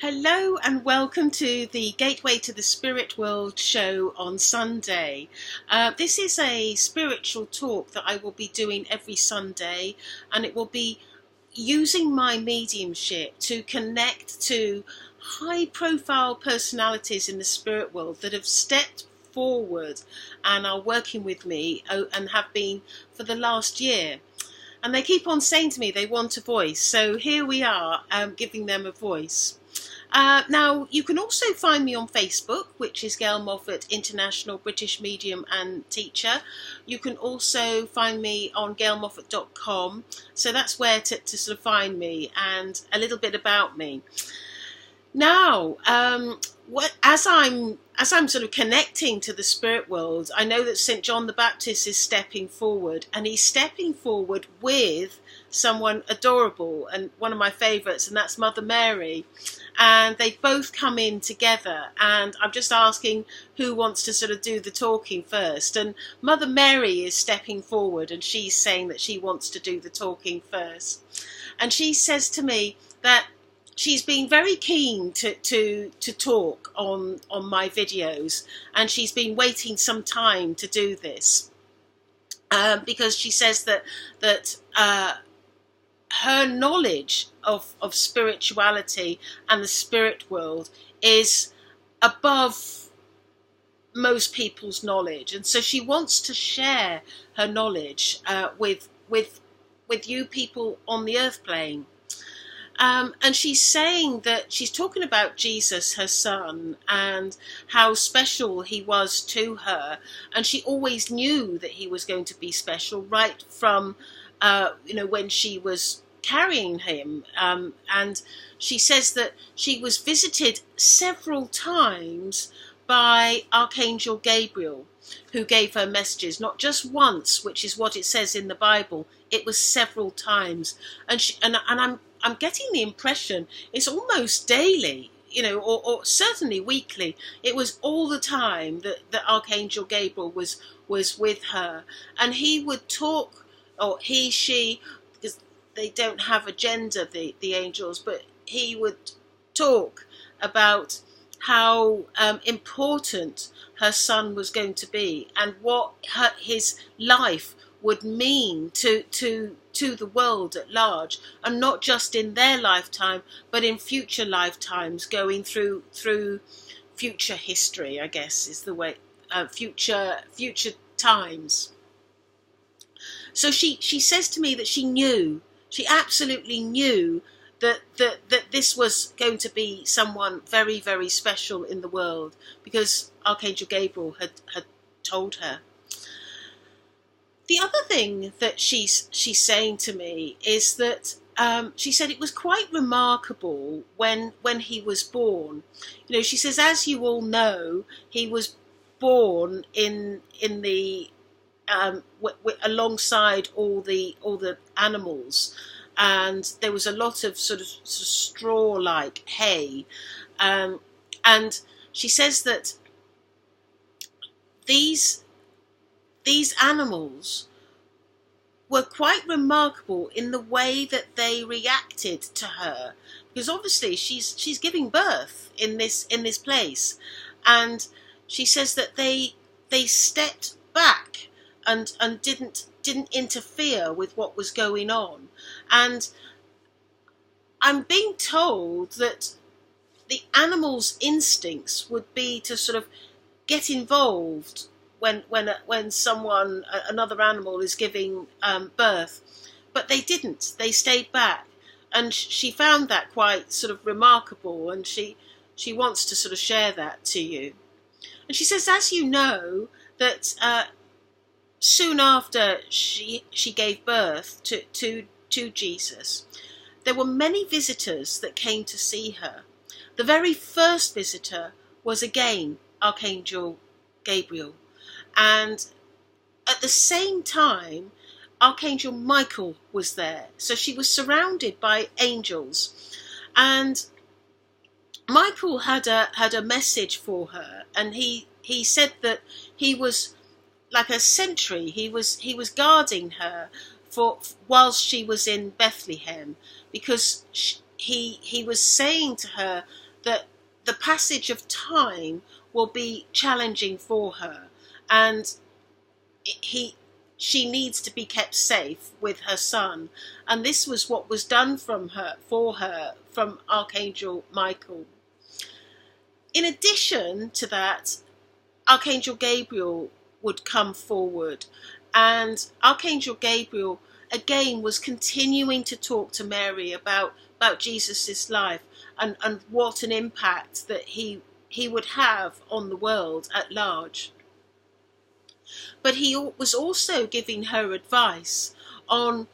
Hello and welcome to the Gateway to the Spirit World show on Sunday. This is a spiritual talk that I will be doing every Sunday, and it will be using my mediumship to connect to high profile personalities in the spirit world that have stepped forward and are working with me and have been for the last year. And they keep on saying to me they want a voice, so here we are, giving them a voice. Now, you can also find me on Facebook, which is Gail Moffat, International British Medium and Teacher. You can also find me on gailmoffat.com. So that's where to sort of find me and a little bit about me. Now, as I'm sort of connecting to the spirit world, I know that St. John the Baptist is stepping forward, and he's stepping forward with someone adorable and one of my favourites, and that's Mother Mary. And they've both come in together, and I'm just asking who wants to sort of do the talking first. And Mother Mary is stepping forward, and she's saying that she wants to do the talking first. And she says to me that she's been very keen to talk on my videos, and she's been waiting some time to do this because she says that her knowledge of spirituality and the spirit world is above most people's knowledge, and so she wants to share her knowledge with you people on the earth plane. And she's saying that she's talking about Jesus, her son, and how special he was to her. And she always knew that he was going to be special right from, when she was carrying him. And she says that she was visited several times by Archangel Gabriel, who gave her messages, not just once, which is what it says in the Bible. It was several times. And I'm getting the impression it's almost daily, or certainly weekly. It was all the time that Archangel Gabriel was with her, and he would talk, or she, because they don't have a gender, the angels, but he would talk about how important her son was going to be, and what his life would mean to the world at large, and not just in their lifetime, but in future lifetimes, going through future history, I guess is the way, future times. So she says to me that she absolutely knew that this was going to be someone very, very special in the world, because Archangel Gabriel had told her. The other thing that she's saying to me is that she said it was quite remarkable when he was born. She says, as you all know, he was born in the alongside all the animals, and there was a lot of sort of straw-like hay, and she says that these animals were quite remarkable in the way that they reacted to her, because obviously she's giving birth in this place, and she says that they stepped back and didn't interfere with what was going on. And I'm being told that the animal's instincts would be to sort of get involved when another animal is giving birth, but they didn't. They stayed back, and she found that quite sort of remarkable, and she wants to sort of share that to you. And she says, as you know, that soon after she gave birth to Jesus, there were many visitors that came to see her. The very first visitor was again Archangel Gabriel. And at the same time, Archangel Michael was there. So she was surrounded by angels. And Michael had a message for her, and he said that he was like a sentry. He was guarding her whilst she was in Bethlehem, because he was saying to her that the passage of time will be challenging for her, and she needs to be kept safe with her son. And this was what was done for her from Archangel Michael. In addition to that, Archangel Gabriel would come forward, and Archangel Gabriel again was continuing to talk to Mary about Jesus's life, and what an impact that he would have on the world at large. But he was also giving her advice on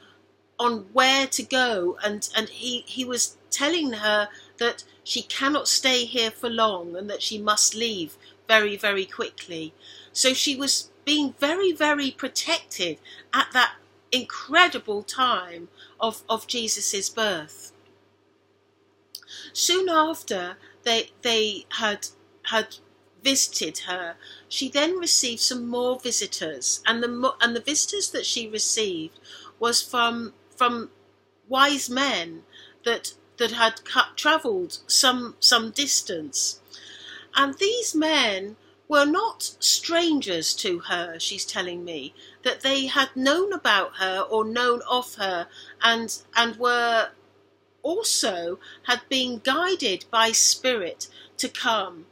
where to go, and he was telling her that she cannot stay here for long and that she must leave very, very quickly. So she was being very, very protected at that incredible time of Jesus's birth. Soon after they had visited her, she then received some more visitors, and the visitors that she received was from wise men that had travelled some distance. And these men were not strangers to her, she's telling me, that they had known about her or known of her, and were also had been guided by spirit to come.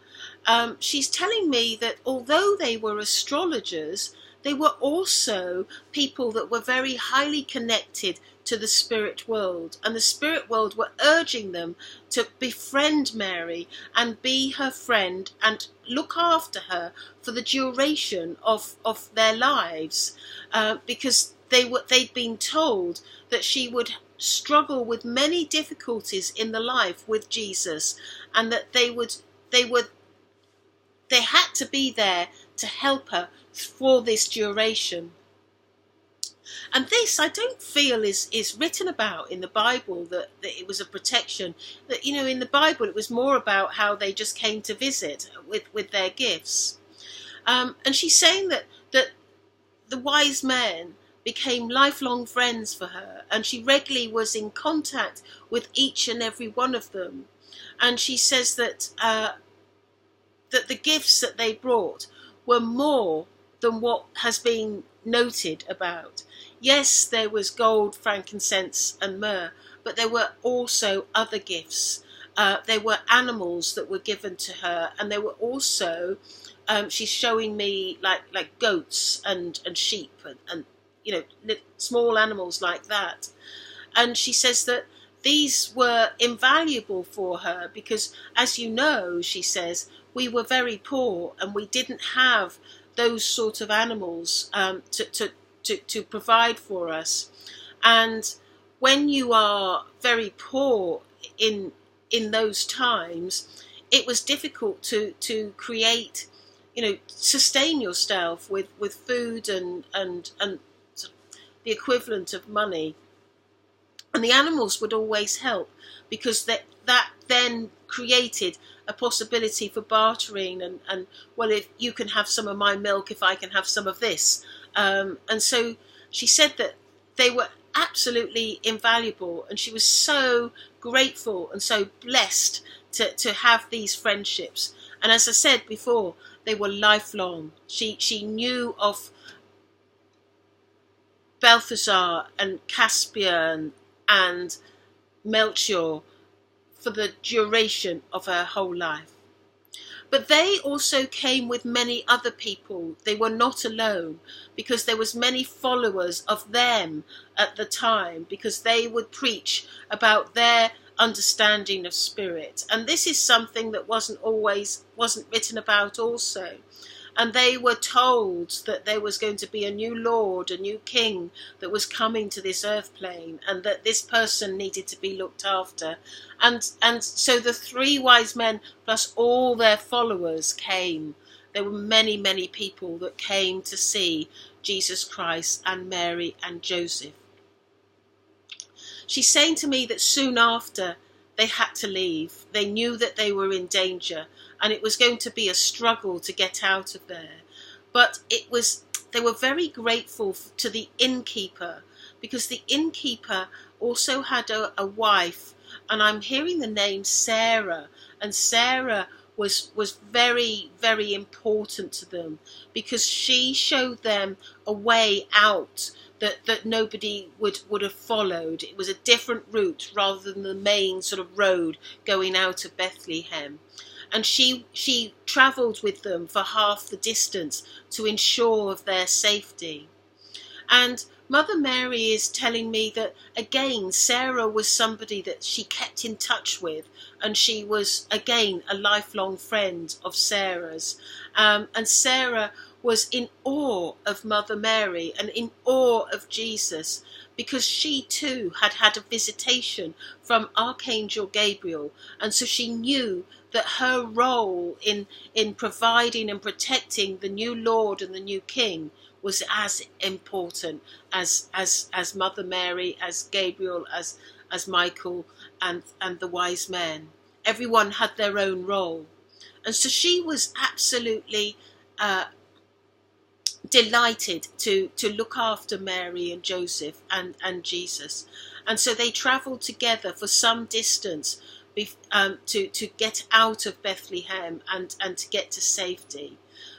She's telling me that although they were astrologers, they were also people that were very highly connected to the spirit world, and the spirit world were urging them to befriend Mary and be her friend and look after her for the duration of their lives, because they'd been told that she would struggle with many difficulties in the life with Jesus, and that they had to be there to help her for this duration. And this, I don't feel is written about in the Bible, that it was a protection. That, in the Bible it was more about how they just came to visit with their gifts. And she's saying that the wise men became lifelong friends for her, and she regularly was in contact with each and every one of them. And she says that that the gifts that they brought were more than what has been noted about. Yes, there was gold, frankincense and myrrh, but there were also other gifts. There were animals that were given to her, and there were also, she's showing me like goats and sheep and small animals like that. And she says that these were invaluable for her because, as you know, she says, we were very poor and we didn't have those sort of animals to provide for us. And when you are very poor in those times, it was difficult to create, sustain yourself with food and the equivalent of money. And the animals would always help, because that then created a possibility for bartering and well, if you can have some of my milk, if I can have some of this. And so she said that they were absolutely invaluable, and she was so grateful and so blessed to have these friendships. And as I said before, they were lifelong. She knew of Balthazar and Caspian and Melchior for the duration of her whole life. But they also came with many other people. They were not alone, because there was many followers of them at the time, because they would preach about their understanding of spirit. And this is something that wasn't written about also. And they were told that there was going to be a new Lord, a new King that was coming to this earth plane, and that this person needed to be looked after. And so the three wise men plus all their followers came. There were many, many people that came to see Jesus Christ and Mary and Joseph. She's saying to me that soon after they had to leave. They knew that they were in danger, and it was going to be a struggle to get out of there. But they were very grateful to the innkeeper, because the innkeeper also had a wife and I'm hearing the name Sarah, and Sarah was very, very important to them, because she showed them a way out that nobody would have followed. It was a different route rather than the main sort of road going out of Bethlehem. And she travelled with them for half the distance to ensure of their safety. And Mother Mary is telling me that, again, Sarah was somebody that she kept in touch with, and she was, again, a lifelong friend of Sarah's. And Sarah was in awe of Mother Mary and in awe of Jesus, because she too had a visitation from Archangel Gabriel, and so she knew that her role in providing and protecting the new Lord and the new King was as important as Mother Mary, as Gabriel, as Michael, and the wise men. Everyone had their own role, and so she was absolutely delighted to look after Mary and Joseph and Jesus. And so they travelled together for some distance to get out of Bethlehem and to get to safety.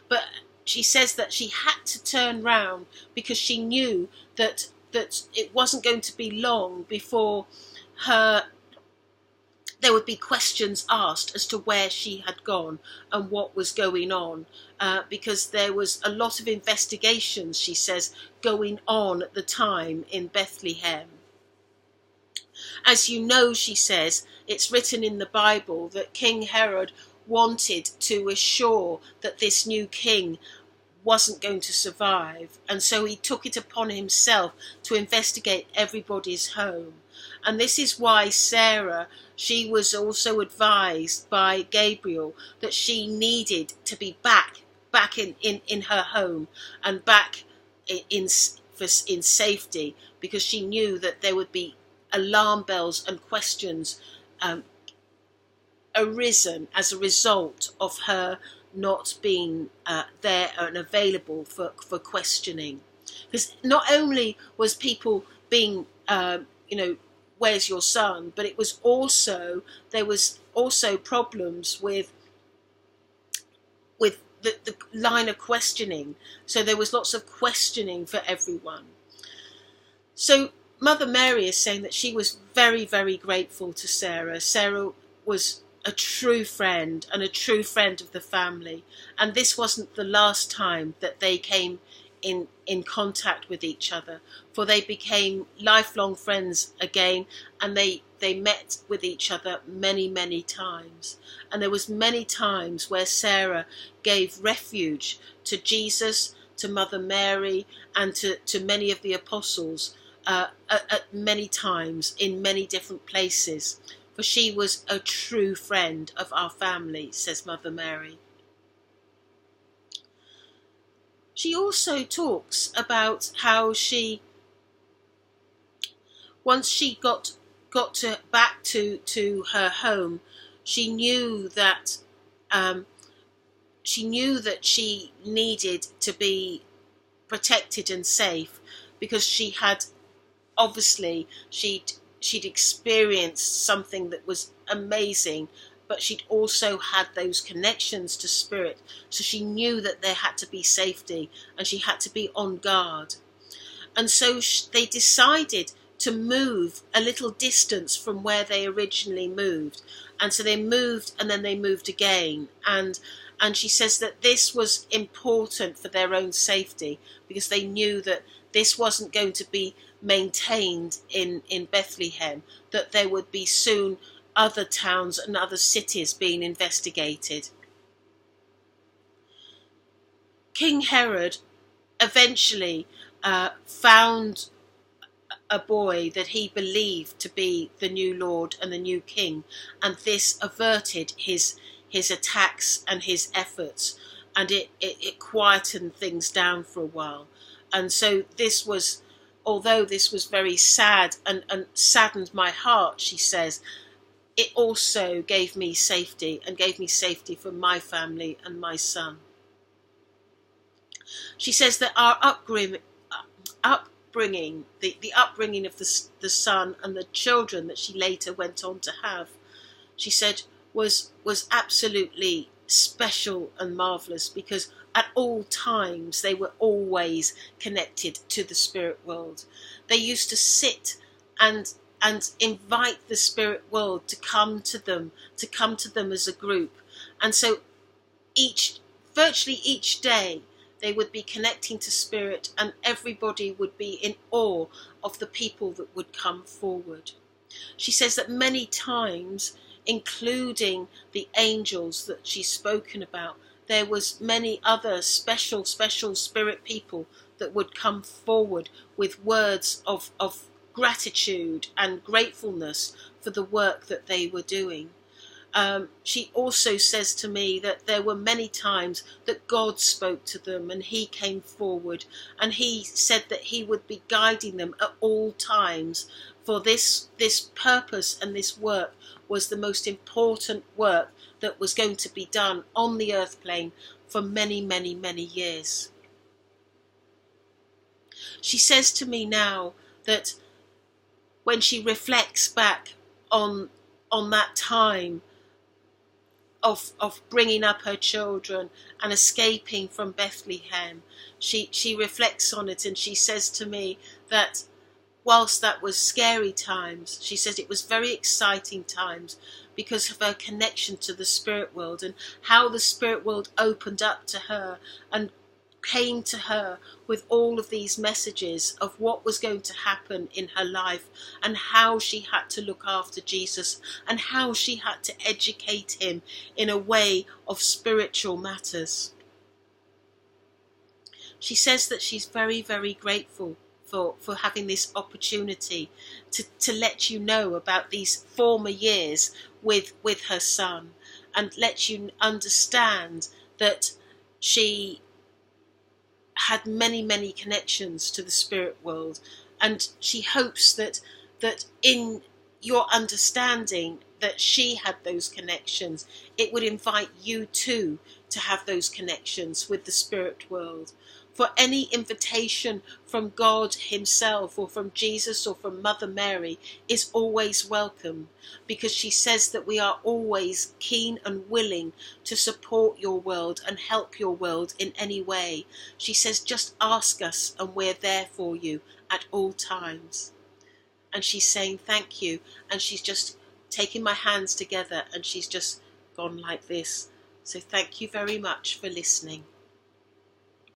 But she says that she had to turn round because she knew that it wasn't going to be long before there would be questions asked as to where she had gone and what was going on, because there was a lot of investigations, she says, going on at the time in Bethlehem. As you know, she says, it's written in the Bible that King Herod wanted to assure that this new king wasn't going to survive, and so he took it upon himself to investigate everybody's home. And this is why Sarah, she was also advised by Gabriel that she needed to be back in her home and back in safety, because she knew that there would be alarm bells and questions arisen as a result of her not being there and available for questioning. Because not only was people being, where's your son? But it was also, there was also problems with the line of questioning. So there was lots of questioning for everyone. So Mother Mary is saying that she was very, very grateful to Sarah. Sarah was a true friend and a true friend of the family. And this wasn't the last time that they came in contact with each other, for they became lifelong friends again, and they met with each other many, many times. And there was many times where Sarah gave refuge to Jesus, to Mother Mary, and to many of the apostles at many times in many different places, for she was a true friend of our family, says Mother Mary. She also talks about how she, once she got back to her home, she knew that she needed to be protected and safe, because she had obviously she'd experienced something that was amazing, but she'd also had those connections to spirit. So she knew that there had to be safety and she had to be on guard. And so they decided to move a little distance from where they originally moved. And so they moved, and then they moved again. And she says that this was important for their own safety, because they knew that this wasn't going to be maintained in Bethlehem, that there would be soon other towns and other cities being investigated. King Herod eventually found a boy that he believed to be the new Lord and the new King, and this averted his attacks and his efforts, and it quietened things down for a while. And so this was, although this was very sad and saddened my heart, she says, it also gave me safety, and gave me safety for my family and my son. She says that our upbringing upbringing, the upbringing of the son and the children that she later went on to have, she said was absolutely special and marvellous, because at all times they were always connected to the spirit world. They used to sit and invite the spirit world to come to them as a group. And so virtually each day they would be connecting to spirit, and everybody would be in awe of the people that would come forward. She says that many times, including the angels that she's spoken about, there was many other special spirit people that would come forward with words of gratitude and gratefulness for the work that they were doing. She also says to me that there were many times that God spoke to them and he came forward, and he said that he would be guiding them at all times, for this purpose and this work was the most important work that was going to be done on the earth plane for many years. She says to me now that when she reflects back on that time of bringing up her children and escaping from Bethlehem, she reflects on it, and she says to me that whilst that was scary times, she says it was very exciting times because of her connection to the spirit world, and how the spirit world opened up to her and came to her with all of these messages of what was going to happen in her life, and how she had to look after Jesus, and how she had to educate him in a way of spiritual matters. She says that she's very grateful for having this opportunity to let you know about these former years with her son, and let you understand that she had many connections to the spirit world, and she hopes that in your understanding that she had those connections, it would invite you too to have those connections with the spirit world. For any invitation from God himself, or from Jesus, or from Mother Mary, is always welcome, because she says that we are always keen and willing to support your world and help your world in any way. She says, just ask us and we're there for you at all times. And she's saying thank you, and she's just taking my hands together, and she's just gone like this. So thank you very much for listening.